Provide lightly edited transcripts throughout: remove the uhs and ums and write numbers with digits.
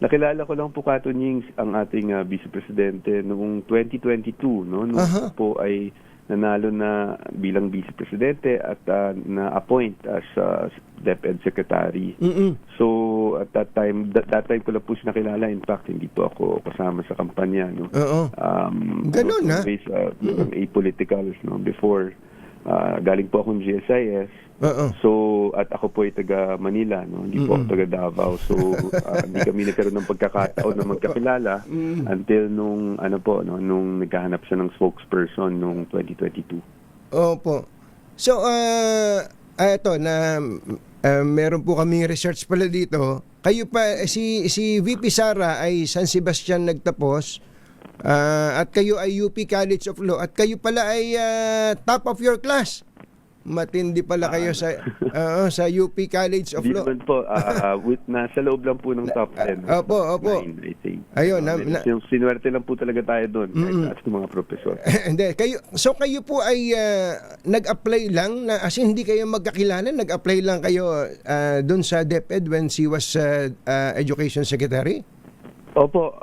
Nakilala ko lang po, Kato Nying, ang ating Vice Presidente noong 2022, no? Nung Aha. po ay nanalo na bilang Vice Presidente at na-appoint as DepEd Secretary. So, at that time ko lang po siya nakilala. In fact, hindi po ako kasama sa kampanya, no? Oo. Ganun, ha? Always apolitical, no? Before, galing po akong GSIS. Oo. So, at ako po ay taga Manila, no? Hindi po ako taga Davao. So, hindi kami nagkaroon ng pagkakataon na magkakilala until nung nung naghahanap siya ng spokesperson nung 2022. Opo. So, eto na meron po kaming research pala dito. Kayo pa si VP Sara ay San Sebastian nagtapos. At kayo ay UP College of Law at kayo pala ay top of your class. Matindi pala kayo sa UP College of Hindi Law. naman po, nasa loob lang po ng top 10. Opo. 9, I think. Ayun, sinuwerte lang po talaga tayo doon kahit sa mga profesor. Hindi, kayo po ay nag-apply lang na as in, hindi kayo magkakilala, nag-apply lang kayo doon sa DepEd when she was Education Secretary? Opo,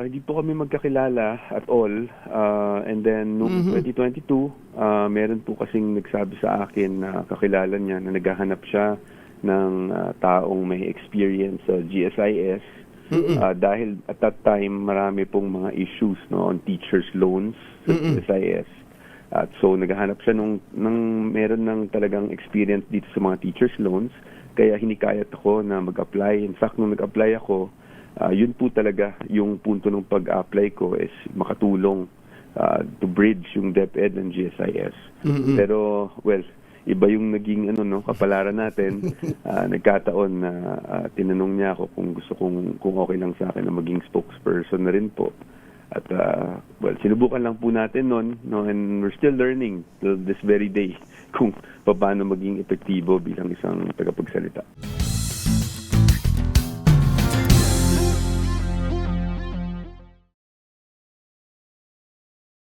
hindi po kami magkakilala at all. And then, noong 2022, meron po kasing nagsabi sa akin na kakilala niya na naghahanap siya ng taong may experience sa GSIS. Dahil at that time, marami pong mga issues, no, on teachers' loans sa GSIS. At so, naghahanap siya ng meron ng talagang experience dito sa mga teachers' loans. Kaya hinikayat ako na mag-apply. In fact, nung nag-apply ako, yun po talaga yung punto ng pag-apply ko is makatulong to bridge yung DepEd and GSIS. Pero, well, iba yung naging kapalaran natin. Nagkataon na tinanong niya ako kung okay lang sa akin na maging spokesperson na rin po. At, well, sinubukan lang po natin nun, no, and we're still learning till this very day kung paano maging epektibo bilang isang tagapagsalita.